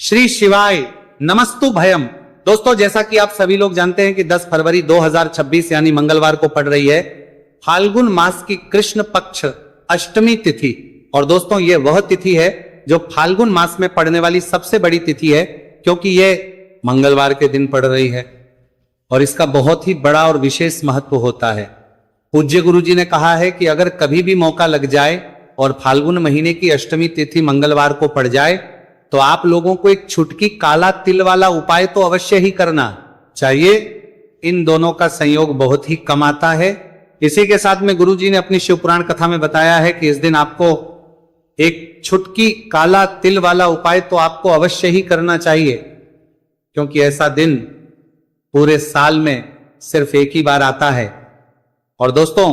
श्री शिवाय नमस्तु भयम। दोस्तों, जैसा कि आप सभी लोग जानते हैं कि 10 फरवरी 2026 यानी मंगलवार को पड़ रही है फाल्गुन मास की कृष्ण पक्ष अष्टमी तिथि। और दोस्तों, ये वह तिथि है जो फाल्गुन मास में पड़ने वाली सबसे बड़ी तिथि है, क्योंकि ये मंगलवार के दिन पड़ रही है और इसका बहुत ही बड़ा और विशेष महत्व होता है। पूज्य गुरु जी ने कहा है कि अगर कभी भी मौका लग जाए और फाल्गुन महीने की अष्टमी तिथि मंगलवार को पड़ जाए तो आप लोगों को एक छुटकी काला तिल वाला उपाय तो अवश्य ही करना चाहिए। इन दोनों का संयोग बहुत ही कम आता है। इसी के साथ में गुरु जी ने अपनी शिवपुराण कथा में बताया है कि इस दिन आपको एक छुटकी काला तिल वाला उपाय तो आपको अवश्य ही करना चाहिए, क्योंकि ऐसा दिन पूरे साल में सिर्फ एक ही बार आता है। और दोस्तों,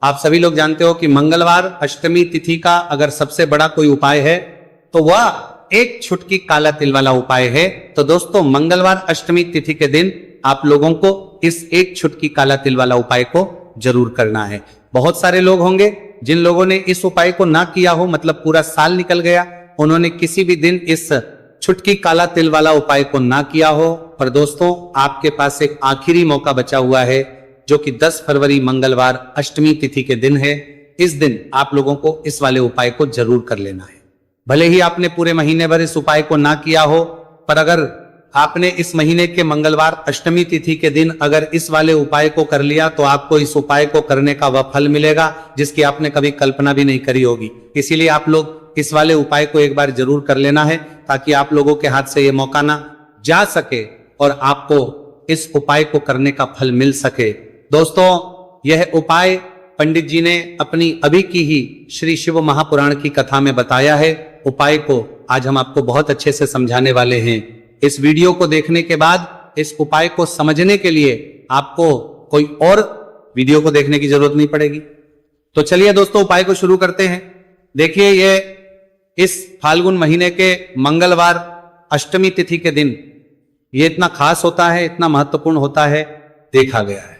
आप सभी लोग जानते हो कि मंगलवार अष्टमी तिथि का अगर सबसे बड़ा कोई उपाय है तो वह एक छुटकी काला तिल वाला उपाय है। तो दोस्तों, मंगलवार अष्टमी तिथि के दिन आप लोगों को इस एक छुटकी काला तिल वाला उपाय को जरूर करना है। बहुत सारे लोग होंगे जिन लोगों ने इस उपाय को ना किया हो, मतलब पूरा साल निकल गया, उन्होंने किसी भी दिन इस छुटकी काला तिल वाला उपाय को ना किया हो। पर दोस्तों, आपके पास एक आखिरी मौका बचा हुआ है, जो कि 10 फरवरी मंगलवार अष्टमी तिथि के दिन है। इस दिन आप लोगों को इस वाले उपाय को जरूर कर लेना है। भले ही आपने पूरे महीने भर इस उपाय को ना किया हो, पर अगर आपने इस महीने के मंगलवार अष्टमी तिथि के दिन अगर इस वाले उपाय को कर लिया तो आपको इस उपाय को करने का वह फल मिलेगा जिसकी आपने कभी कल्पना भी नहीं करी होगी। इसीलिए आप लोग इस वाले उपाय को एक बार जरूर कर लेना है, ताकि आप लोगों के हाथ से यह मौका ना जा सके और आपको इस उपाय को करने का फल मिल सके। दोस्तों, यह उपाय पंडित जी ने अपनी अभी की ही श्री शिव महापुराण की कथा में बताया है। उपाय को आज हम आपको बहुत अच्छे से समझाने वाले हैं। इस वीडियो को देखने के बाद इस उपाय को समझने के लिए आपको कोई और वीडियो को देखने की जरूरत नहीं पड़ेगी। तो चलिए दोस्तों, उपाय को शुरू करते हैं। देखिए, ये इस फाल्गुन महीने के मंगलवार अष्टमी तिथि के दिन ये इतना खास होता है, इतना महत्वपूर्ण होता है, देखा गया है।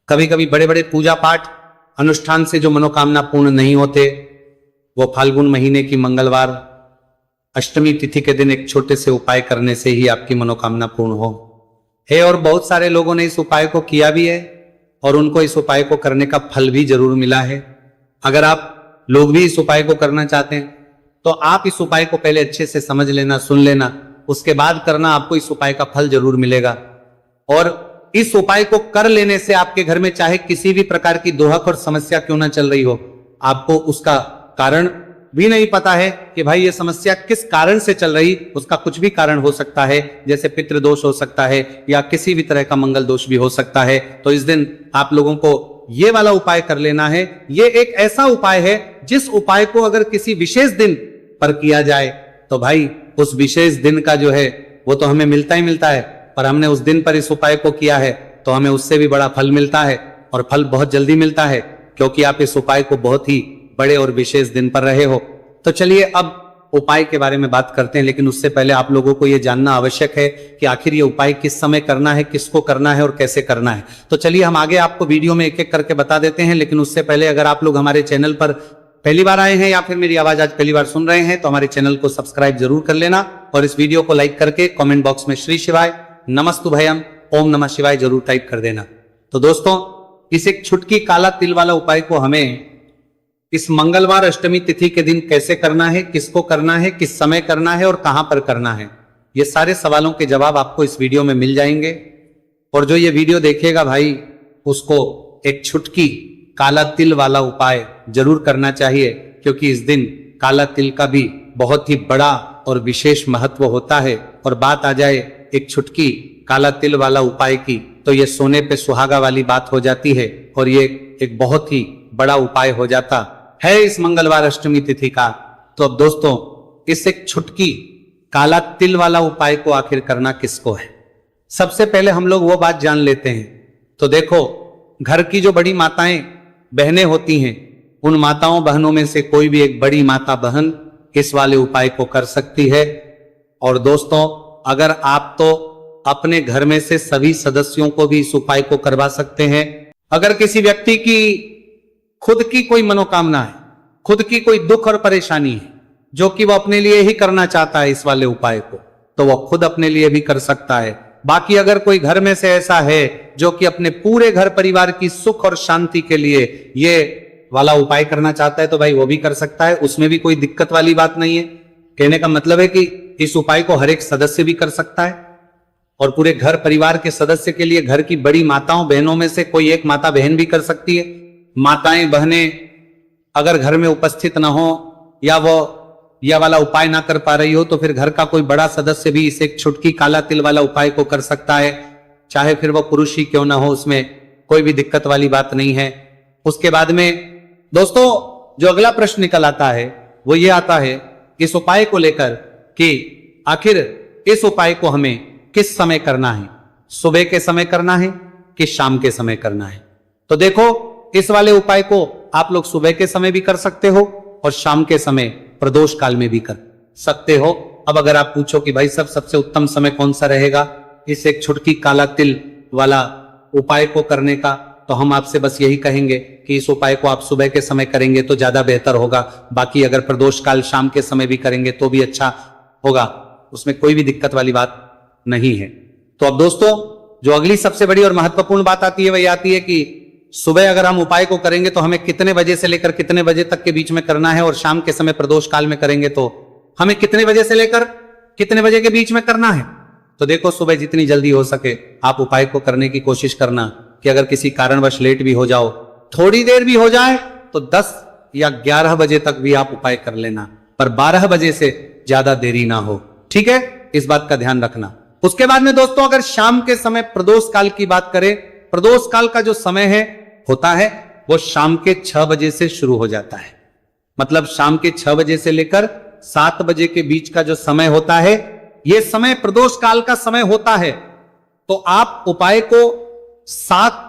कभी कभी बड़े बड़े पूजा पाठ अनुष्ठान से जो मनोकामना पूर्ण नहीं होते, वो फाल्गुन महीने की मंगलवार अष्टमी तिथि के दिन एक छोटे से उपाय करने से ही आपकी मनोकामना पूर्ण हो है। और बहुत सारे लोगों ने इस उपाय को किया भी है और उनको इस उपाय को करने का फल भी जरूर मिला है। अगर आप लोग भी इस उपाय को करना चाहते हैं तो आप इस उपाय को पहले अच्छे से समझ लेना, सुन लेना, उसके बाद करना, आपको इस उपाय का फल जरूर मिलेगा। और इस उपाय को कर लेने से आपके घर में चाहे किसी भी प्रकार की दुहक और समस्या क्यों ना चल रही हो, आपको उसका कारण भी नहीं पता है कि भाई ये समस्या किस कारण से चल रही, उसका कुछ भी कारण हो सकता है, जैसे पितृदोष हो सकता है या किसी भी तरह का मंगल दोष भी हो सकता है। तो इस दिन आप लोगों को ये वाला उपाय कर लेना है। ये एक ऐसा उपाय है जिस उपाय को अगर किसी विशेष दिन पर किया जाए तो भाई उस विशेष दिन का जो है वो तो हमें मिलता ही मिलता है, पर हमने उस दिन पर इस उपाय को किया है तो हमें उससे भी बड़ा फल मिलता है, और फल बहुत जल्दी मिलता है, क्योंकि आप इस उपाय को बहुत ही बड़े और विशेष दिन पर रहे हो। तो चलिए अब उपाय के बारे में बात करते हैं, लेकिन उससे पहले आप लोगों को यह जानना आवश्यक है कि आखिर ये उपाय किस समय करना है, किसको करना है और कैसे करना है। तो चलिए हम आगे आपको वीडियो में एक एक करके बता देते हैं, लेकिन उससे पहले अगर आप लोग हमारे चैनल पर पहली बार आए हैं या फिर मेरी आवाज आज पहली बार सुन रहे हैं तो हमारे चैनल को सब्सक्राइब जरूर कर लेना और इस वीडियो को लाइक करके कमेंट बॉक्स में श्री शिवाय नमस्तु भयम ओम नमः शिवाय जरूर टाइप कर देना। तो दोस्तों, इस एक छुटकी काला तिल वाला उपाय को हमें इस मंगलवार अष्टमी तिथि के दिन कैसे करना है, किसको करना है, किस समय करना है और कहां पर करना है, ये सारे सवालों के जवाब आपको इस वीडियो में मिल जाएंगे। और जो ये वीडियो देखेगा भाई, उसको एक छुटकी काला तिल वाला उपाय जरूर करना चाहिए, क्योंकि इस दिन काला तिल का भी बहुत ही बड़ा और विशेष महत्व होता है। और बात आ जाए एक छुटकी काला तिल वाला उपाय की, तो ये सोने पे सुहागा वाली बात हो जाती है और ये एक बहुत ही बड़ा उपाय हो जाता है इस मंगलवार अष्टमी तिथि का। तो अब दोस्तों, इस एक छुटकी काला तिल वाला उपाय को आखिर करना किसको है, सबसे पहले हम लोग वो बात जान लेते हैं। तो देखो, घर की जो बड़ी माताएं बहनें होती हैं, उन माताओं बहनों में से कोई भी एक बड़ी माता बहन इस वाले उपाय को कर सकती है। और दोस्तों, अगर आप तो अपने घर में से सभी सदस्यों को भी इस उपाय को करवा सकते हैं। अगर किसी व्यक्ति की खुद की कोई मनोकामना है, खुद की कोई दुख और परेशानी है, जो कि वो अपने लिए ही करना चाहता है इस वाले उपाय को, तो वह खुद अपने लिए भी कर सकता है। बाकी अगर कोई घर में से ऐसा है जो कि अपने पूरे घर परिवार की सुख और शांति के लिए ये वाला उपाय करना चाहता है तो भाई वो भी कर सकता है, उसमें भी कोई दिक्कत वाली बात नहीं है। कहने का मतलब है कि इस उपाय को हर एक सदस्य भी कर सकता है और पूरे घर परिवार के सदस्य के लिए घर की बड़ी माताओं बहनों में से कोई एक माता बहन भी कर सकती है। माताएं बहनें अगर घर में उपस्थित ना हो या वो यह वाला उपाय ना कर पा रही हो तो फिर घर का कोई बड़ा सदस्य भी इस एक छुटकी काला तिल वाला उपाय को कर सकता है, चाहे फिर वो पुरुष ही क्यों ना हो, उसमें कोई भी दिक्कत वाली बात नहीं है। उसके बाद में दोस्तों जो अगला प्रश्न निकल आता है वो ये आता है इस उपाय को लेकर कि आखिर इस उपाय को हमें किस समय करना है, सुबह के समय करना है कि शाम के समय करना है। तो देखो इस वाले उपाय को आप लोग सुबह के समय भी कर सकते हो और शाम के समय प्रदोष काल में भी कर सकते हो। अब अगर आप पूछो कि भाई सबसे उत्तम समय कौन सा रहेगा इस एक छुटकी काला तिल वाला उपाय को करने का, तो हम आपसे बस यही कहेंगे कि इस उपाय को आप सुबह के समय करेंगे तो ज्यादा बेहतर होगा। बाकी अगर प्रदोष काल शाम के समय भी करेंगे तो भी अच्छा होगा, उसमें कोई भी दिक्कत वाली बात नहीं है। तो अब दोस्तों जो अगली सबसे बड़ी और महत्वपूर्ण बात आती है वही आती है कि सुबह अगर हम उपाय को करेंगे तो हमें कितने बजे से लेकर कितने बजे तक के बीच में करना है और शाम के समय प्रदोष काल में करेंगे तो हमें कितने बजे से लेकर कितने बजे के बीच में करना है। तो देखो सुबह जितनी जल्दी हो सके आप उपाय को करने की कोशिश करना कि अगर किसी कारणवश लेट भी हो जाओ, थोड़ी देर भी हो जाए तो 10 या 11 बजे तक भी आप उपाय कर लेना, पर 12 बजे से ज्यादा देरी ना हो, ठीक है, इस बात का ध्यान रखना। उसके बाद में दोस्तों अगर शाम के समय प्रदोष काल की बात करें, प्रदोष काल का जो समय होता है वो शाम के 6 बजे से शुरू हो जाता है। मतलब शाम के 6 बजे से लेकर 7 बजे के बीच का जो समय होता है यह समय प्रदोष काल का समय होता है। तो आप उपाय को 7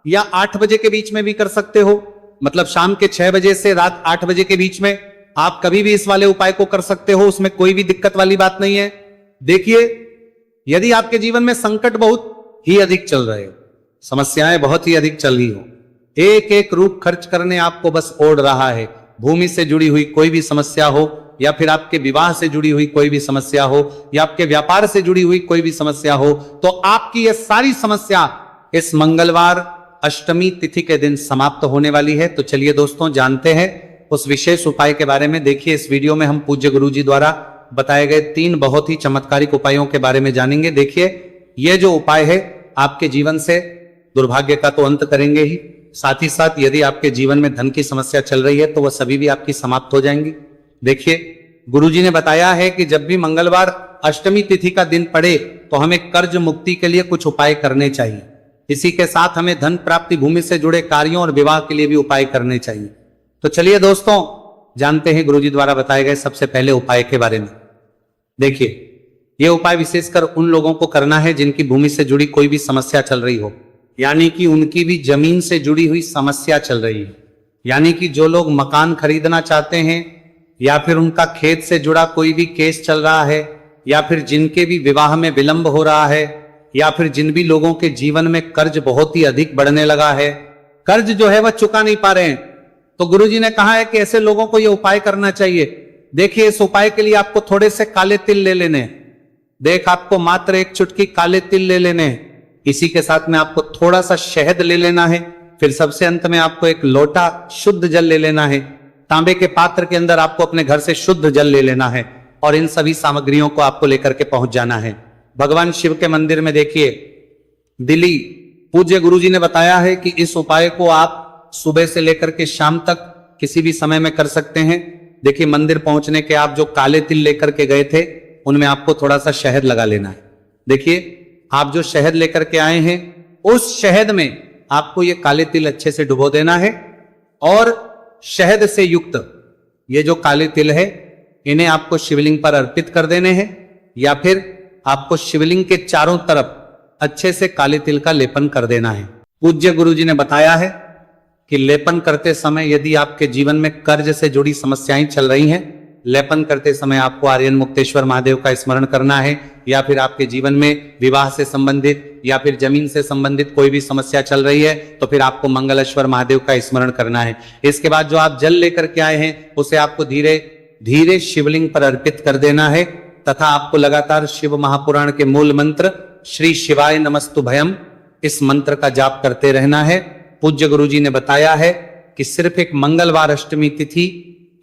या 8 बजे के बीच में भी कर सकते हो। मतलब शाम के 6 बजे से रात 8 बजे के बीच में आप कभी भी इस वाले उपाय को कर सकते हो, उसमें कोई भी दिक्कत वाली बात नहीं है। देखिए यदि आपके जीवन में संकट बहुत ही अधिक चल रहे हो, समस्याएं बहुत ही अधिक चल रही हो, एक एक रूप खर्च करने आपको बस ओढ़ रहा है, भूमि से जुड़ी हुई कोई भी समस्या हो या फिर आपके विवाह से जुड़ी हुई कोई भी समस्या हो या आपके व्यापार से जुड़ी हुई कोई भी समस्या हो, तो आपकी यह सारी समस्या इस मंगलवार अष्टमी तिथि के दिन समाप्त होने वाली है। तो चलिए दोस्तों जानते हैं उस विशेष उपाय के बारे में। देखिए इस वीडियो में हम पूज्य गुरु जी द्वारा बताए गए 3 बहुत ही चमत्कारिक उपायों के बारे में जानेंगे। देखिए ये जो उपाय है आपके जीवन से दुर्भाग्य का तो अंत करेंगे ही, साथ ही साथ यदि आपके जीवन में धन की समस्या चल रही है तो वह सभी भी आपकी समाप्त हो जाएंगी। देखिए गुरुजी ने बताया है कि जब भी मंगलवार अष्टमी तिथि का दिन पड़े तो हमें कर्ज मुक्ति के लिए कुछ उपाय करने चाहिए। इसी के साथ हमें धन प्राप्ति, भूमि से जुड़े कार्यों और विवाह के लिए भी उपाय करने चाहिए। तो चलिए दोस्तों जानते हैं गुरुजी द्वारा बताए गए सबसे पहले उपाय के बारे में। देखिए यह उपाय विशेषकर उन लोगों को करना है जिनकी भूमि से जुड़ी कोई भी समस्या चल रही हो, यानी कि उनकी भी जमीन से जुड़ी हुई समस्या चल रही है, यानी कि जो लोग मकान खरीदना चाहते हैं या फिर उनका खेत से जुड़ा कोई भी केस चल रहा है या फिर जिनके भी विवाह में विलंब हो रहा है या फिर जिन भी लोगों के जीवन में कर्ज बहुत ही अधिक बढ़ने लगा है, कर्ज जो है वह चुका नहीं पा रहे हैं, तो गुरुजी ने कहा है कि ऐसे लोगों को यह उपाय करना चाहिए। देखिए इस उपाय के लिए आपको थोड़े से काले तिल ले लेने हैं। देख आपको मात्र एक चुटकी काले तिल ले लेने हैं। इसी के साथ में आपको थोड़ा सा शहद ले लेना है। फिर सबसे अंत में आपको एक लोटा शुद्ध जल ले लेना है। तांबे के पात्र के अंदर आपको अपने घर से शुद्ध जल ले लेना है और इन सभी सामग्रियों को आपको लेकर के पहुंच जाना है भगवान शिव के मंदिर में। देखिए दिल्ली पूज्य गुरुजी ने बताया है कि इस उपाय को आप सुबह से लेकर के शाम तक किसी भी समय में कर सकते हैं। देखिए मंदिर पहुंचने के आप जो काले तिल लेकर के गए थे उनमें आपको थोड़ा सा शहद लगा लेना है। देखिए आप जो शहद लेकर के आए हैं उस शहद में आपको ये काले तिल अच्छे से डुबो देना है और शहद से युक्त ये जो काले तिल है इन्हें आपको शिवलिंग पर अर्पित कर देने हैं या फिर आपको शिवलिंग के चारों तरफ अच्छे से काले तिल का लेपन कर देना है। पूज्य गुरुजी ने बताया है कि लेपन करते समय यदि आपके जीवन में कर्ज से जुड़ी समस्याएं चल रही हैं, लेपन करते समय आपको आर्यन मुक्तेश्वर महादेव का स्मरण करना है या फिर आपके जीवन में विवाह से संबंधित या फिर जमीन से संबंधित कोई भी समस्या चल रही है तो फिर आपको मंगलेश्वर महादेव का स्मरण करना है। इसके बाद जो आप जल लेकर के आए हैं उसे आपको धीरे धीरे शिवलिंग पर अर्पित कर देना है तथा आपको लगातार शिव महापुराण के मूल मंत्र श्री शिवाय नमस्तु भयम इस मंत्र का जाप करते रहना है। पूज्य गुरुजी ने बताया है कि सिर्फ एक मंगलवार अष्टमी तिथि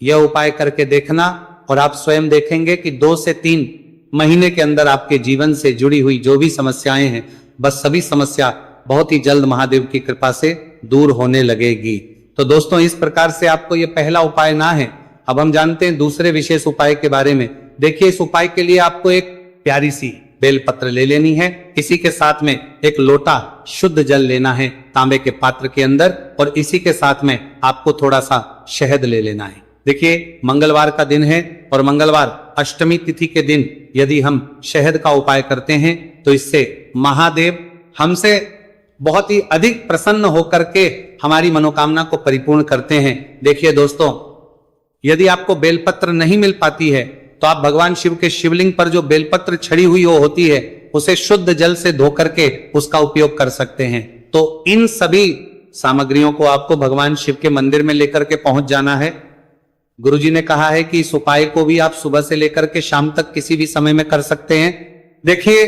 यह उपाय करके देखना और आप स्वयं देखेंगे कि 2 से 3 महीने के अंदर आपके जीवन से जुड़ी हुई जो भी समस्याएं हैं बस सभी समस्या बहुत ही जल्द महादेव की कृपा से दूर होने लगेगी। तो दोस्तों इस प्रकार से आपको ये पहला उपाय ना है। अब हम जानते हैं दूसरे विशेष उपाय के बारे में। देखिए इस उपाय के लिए आपको एक प्यारी सी बेलपत्र ले लेनी है। इसी के साथ में एक लोटा शुद्ध जल लेना है तांबे के पात्र के अंदर और इसी के साथ में आपको थोड़ा सा शहद ले लेना है। देखिए मंगलवार का दिन है और मंगलवार अष्टमी तिथि के दिन यदि हम शहद का उपाय करते हैं तो इससे महादेव हमसे बहुत ही अधिक प्रसन्न होकर के हमारी मनोकामना को परिपूर्ण करते हैं। देखिए दोस्तों यदि आपको बेलपत्र नहीं मिल पाती है तो आप भगवान शिव के शिवलिंग पर जो बेलपत्र छड़ी हुई वो होती है उसे शुद्ध जल से धो करके उसका उपयोग कर सकते हैं। तो इन सभी सामग्रियों को आपको भगवान शिव के मंदिर में लेकर के पहुंच जाना है। गुरुजी ने कहा है कि इस उपाय को भी आप सुबह से लेकर के शाम तक किसी भी समय में कर सकते हैं। देखिए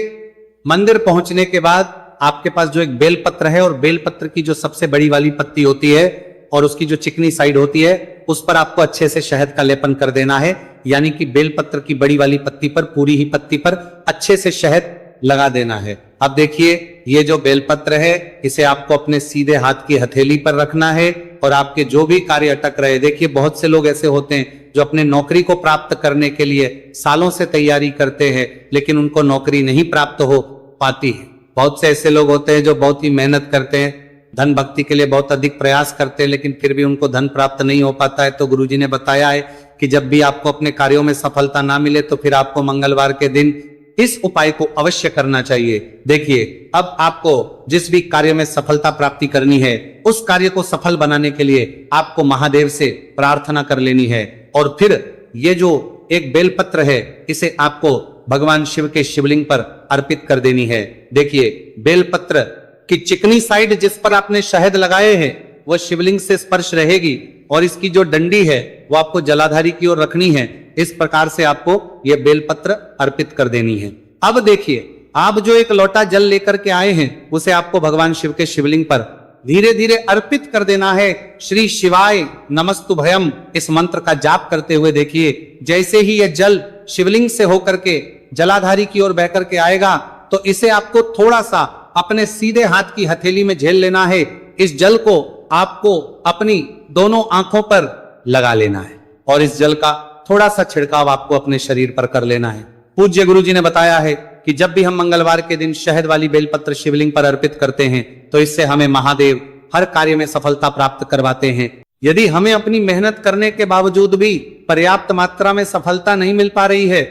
मंदिर पहुंचने के बाद आपके पास जो एक बेलपत्र है और बेलपत्र की जो सबसे बड़ी वाली पत्ती होती है और उसकी जो चिकनी साइड होती है उस पर आपको अच्छे से शहद का लेपन कर देना है। यानी कि बेलपत्र की बड़ी वाली पत्ती पर पूरी ही पत्ती पर अच्छे से शहद लगा देना है। अब देखिए ये जो बेलपत्र है इसे आपको अपने सीधे हाथ की हथेली पर रखना है और आपके जो भी कार्य अटक रहे, देखिए बहुत से लोग ऐसे होते हैं जो अपने नौकरी को प्राप्त करने के लिए सालों से तैयारी करते हैं लेकिन उनको नौकरी नहीं प्राप्त हो पाती है। बहुत से ऐसे लोग होते हैं जो बहुत ही मेहनत करते हैं, धन भक्ति के लिए बहुत अधिक प्रयास करते हैं लेकिन फिर भी उनको धन प्राप्त नहीं हो पाता है। तो गुरुजी ने बताया है कि जब भी आपको अपने कार्यों में सफलता ना मिले तो फिर आपको मंगलवार के दिन इस उपाय को अवश्य करना चाहिए। देखिए अब आपको जिस भी कार्य में सफलता प्राप्ति करनी है उस कार्य को सफल बनाने के लिए आपको महादेव से प्रार्थना कर लेनी है और फिर ये जो एक बेलपत्र है इसे आपको भगवान शिव के शिवलिंग पर अर्पित कर देनी है। देखिए बेलपत्र की चिकनी साइड जिस पर आपने शहद लगाए हैं वह शिवलिंग से स्पर्श रहेगी और इसकी जो डंडी है वो आपको जलाधारी की ओर रखनी है। इस प्रकार से आपको यह बेलपत्र अर्पित कर देनी है। अब देखिए आप जो एक लोटा जल लेकर के आए हैं उसे आपको भगवान शिव के शिवलिंग पर धीरे धीरे अर्पित कर देना है। श्री शिवाय नमस्तु भयम इस मंत्र का जाप करते हुए देखिए जैसे ही यह जल शिवलिंग से होकर के जलाधारी की ओर बह करके आएगा तो इसे आपको थोड़ा सा अपने सीधे हाथ की हथेली में झेल लेना है। इस जल को आपको अपनी दोनों आंखों पर लगा लेना है और इस जल का थोड़ा सा छिड़काव आपको अपने शरीर पर कर लेना है। पूज्य गुरुजी ने बताया है कि जब भी हम मंगलवार के दिन शहद वाली बेलपत्र शिवलिंग पर अर्पित करते हैं तो इससे हमें महादेव हर कार्य में सफलता प्राप्त करवाते हैं। यदि हमें अपनी मेहनत करने के बावजूद भी पर्याप्त मात्रा में सफलता नहीं मिल पा रही है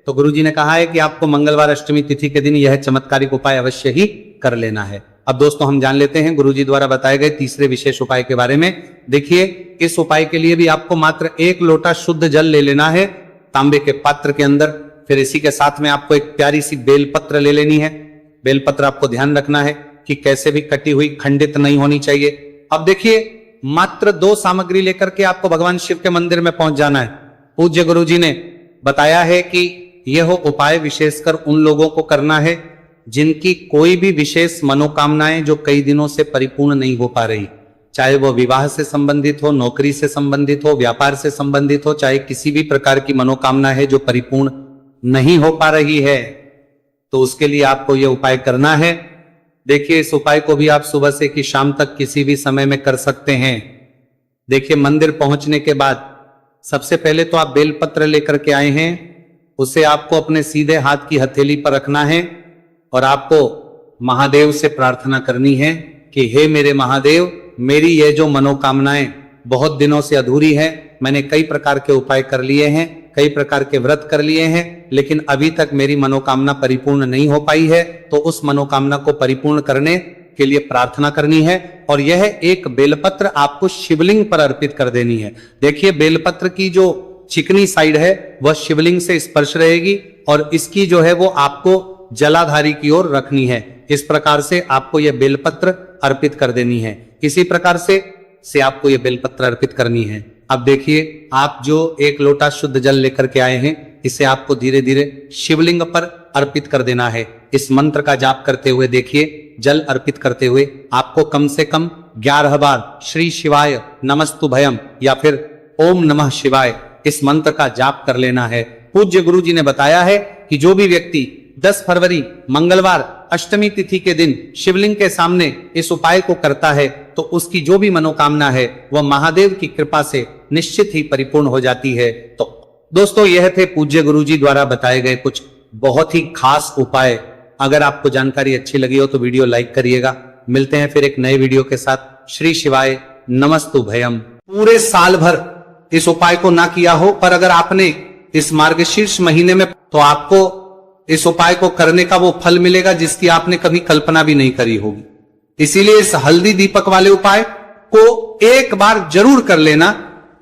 तो गुरुजी ने कहा है कि आपको मंगलवार अष्टमी तिथि के दिन यह चमत्कारिक उपाय अवश्य ही कर लेना है। अब दोस्तों हम जान लेते हैं गुरुजी द्वारा बताए गए तीसरे विशेष उपाय के बारे में। देखिए इस उपाय के लिए भी आपको मात्र 1 लोटा शुद्ध जल ले लेना है तांबे के पात्र के अंदर। फिर इसी के साथ में आपको एक प्यारी सी बेलपत्र ले लेनी है। बेलपत्र आपको ध्यान रखना है कि कैसे भी कटी हुई खंडित नहीं होनी चाहिए। अब देखिए मात्र 2 सामग्री लेकर के आपको भगवान शिव के मंदिर में पहुंच जाना है। पूज्य गुरुजी ने बताया है कि यह उपाय विशेषकर उन लोगों को करना है जिनकी कोई भी विशेष मनोकामनाएं जो कई दिनों से परिपूर्ण नहीं हो पा रही, चाहे वो विवाह से संबंधित हो, नौकरी से संबंधित हो, व्यापार से संबंधित हो, चाहे किसी भी प्रकार की मनोकामना है जो परिपूर्ण नहीं हो पा रही है तो उसके लिए आपको यह उपाय करना है। देखिए इस उपाय को भी आप सुबह से कि शाम तक किसी भी समय में कर सकते हैं। देखिए मंदिर पहुंचने के बाद सबसे पहले तो आप बेलपत्र लेकर के आए हैं, उसे आपको अपने सीधे हाथ की हथेली पर रखना है और आपको महादेव से प्रार्थना करनी है कि हे मेरे महादेव, मेरी ये जो मनोकामनाएं बहुत दिनों से अधूरी है, मैंने कई प्रकार के उपाय कर लिए हैं, कई प्रकार के व्रत कर लिए हैं, लेकिन अभी तक मेरी मनोकामना परिपूर्ण नहीं हो पाई है, तो उस मनोकामना को परिपूर्ण करने के लिए प्रार्थना करनी है और यह एक बेलपत्र आपको शिवलिंग पर अर्पित कर देनी है। देखिए बेलपत्र की जो चिकनी साइड है वह शिवलिंग से स्पर्श रहेगी और इसकी जो है वो आपको जलाधारी की ओर रखनी है। इस प्रकार से आपको यह बेलपत्र अर्पित कर देनी है। इसी प्रकार से आपको यह बेलपत्र अर्पित करनी है। अब देखिए, आप जो एक लोटा शुद्ध जल लेकर के आए हैं, इसे आपको धीरे धीरे शिवलिंग पर अर्पित कर देना है। इस मंत्र का जाप करते हुए देखिए, जल अर्पित करते हुए आपको कम से कम 11 बार श्री शिवाय नमस्तु भयम या फिर ओम नमः शिवाय इस मंत्र का जाप कर लेना है। पूज्य गुरु जी ने बताया है कि जो भी व्यक्ति 10 फरवरी मंगलवार अष्टमी तिथि के दिन शिवलिंग के सामने इस उपाय को करता है तो उसकी जो भी मनोकामना है वह महादेव की कृपा से निश्चित ही परिपूर्ण हो जाती है। तो दोस्तों, यह थे पूज्य गुरु जी द्वारा बताए गए कुछ बहुत ही खास उपाय। अगर आपको जानकारी अच्छी लगी हो तो वीडियो लाइक करिएगा। मिलते हैं फिर एक नए वीडियो के साथ। श्री शिवाय नमस्तु भयम। पूरे साल भर इस उपाय को ना किया हो, पर अगर आपने इस मार्गशीर्ष महीने में, तो आपको इस उपाय को करने का वो फल मिलेगा जिसकी आपने कभी कल्पना भी नहीं करी होगी। इसीलिए इस हल्दी दीपक वाले उपाय को एक बार जरूर कर लेना,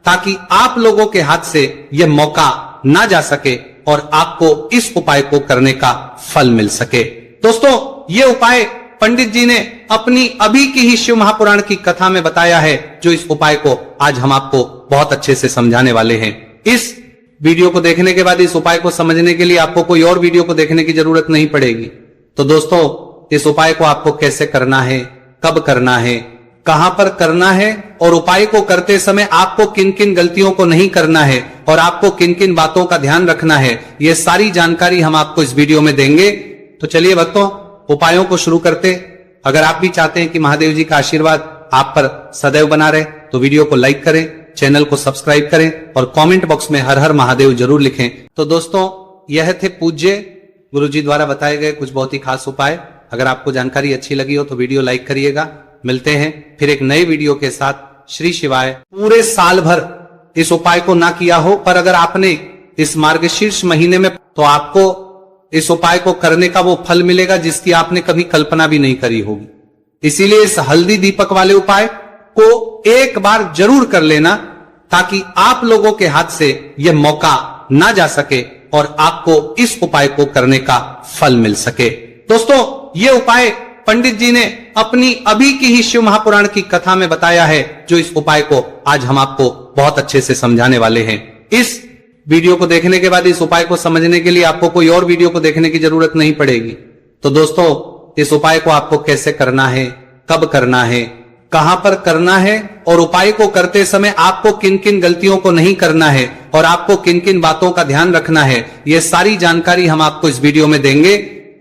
ताकि आप लोगों के हाथ से यह मौका ना जा सके और आपको इस उपाय को करने का फल मिल सके। दोस्तों, ये उपाय पंडित जी ने अपनी अभी की ही शिव महापुराण की कथा में बताया है, जो इस उपाय को आज हम आपको बहुत अच्छे से समझाने वाले हैं। इस वीडियो को देखने के बाद इस उपाय को समझने के लिए आपको कोई और वीडियो को देखने की जरूरत नहीं पड़ेगी। तो दोस्तों, इस उपाय को आपको कैसे करना है, कब करना है, कहां पर करना है और उपाय को करते समय आपको किन किन गलतियों को नहीं करना है और आपको किन किन बातों का ध्यान रखना है, ये सारी जानकारी हम आपको इस वीडियो में देंगे। तो चलिए भक्तों, उपायों को शुरू करते। अगर आप भी चाहते हैं कि महादेव जी का आशीर्वाद आप पर सदैव बना रहे तो वीडियो को लाइक करें, चैनल को सब्सक्राइब करें और कमेंट बॉक्स में हर हर महादेव जरूर लिखें। तो दोस्तों, यह थे पूज्य गुरु जी द्वारा बताए गए कुछ बहुत ही खास उपाय। अगर आपको जानकारी अच्छी लगी हो तो वीडियो लाइक करिएगा। मिलते हैं फिर एक नए वीडियो के साथ। श्री शिवाय। पूरे साल भर इस उपाय को ना किया हो, पर अगर आपने इस मार्गशीर्ष महीने में, तो आपको इस उपाय को करने का वो फल मिलेगा जिसकी आपने कभी कल्पना भी नहीं करी होगी। इसीलिए इस हल्दी दीपक वाले उपाय को एक बार जरूर कर लेना, ताकि आप लोगों के हाथ से यह मौका ना जा सके और आपको इस उपाय को करने का फल मिल सके। दोस्तों, ये उपाय पंडित जी ने अपनी अभी की ही शिव महापुराण की कथा में बताया है, जो इस उपाय को आज हम आपको बहुत अच्छे से समझाने वाले हैं। इस वीडियो को देखने के बाद इस उपाय को समझने के लिए आपको कोई और वीडियो को देखने की जरूरत नहीं पड़ेगी। तो दोस्तों, इस उपाय को आपको कैसे करना है, कब करना है, कहां पर करना है और उपाय को करते समय आपको किन किन गलतियों को नहीं करना है और आपको किन किन बातों का ध्यान रखना है, ये सारी जानकारी हम आपको इस वीडियो में देंगे।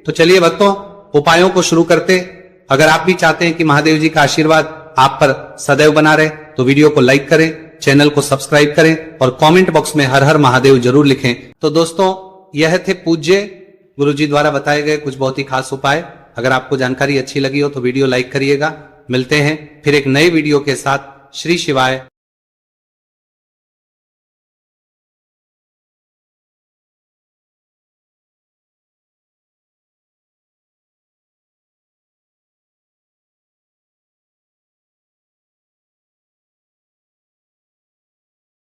तो चलिए भक्तों, उपायों को शुरू करते। अगर आप भी चाहते हैं कि महादेव जी का आशीर्वाद आप पर सदैव बना रहे तो वीडियो को लाइक करें, चैनल को सब्सक्राइब करें और कमेंट बॉक्स में हर हर महादेव जरूर लिखें। तो दोस्तों, यह थे पूज्य गुरु जी द्वारा बताए गए कुछ बहुत ही खास उपाय। अगर आपको जानकारी अच्छी लगी हो तो वीडियो लाइक करिएगा। मिलते हैं फिर एक नए वीडियो के साथ। श्री शिवाय।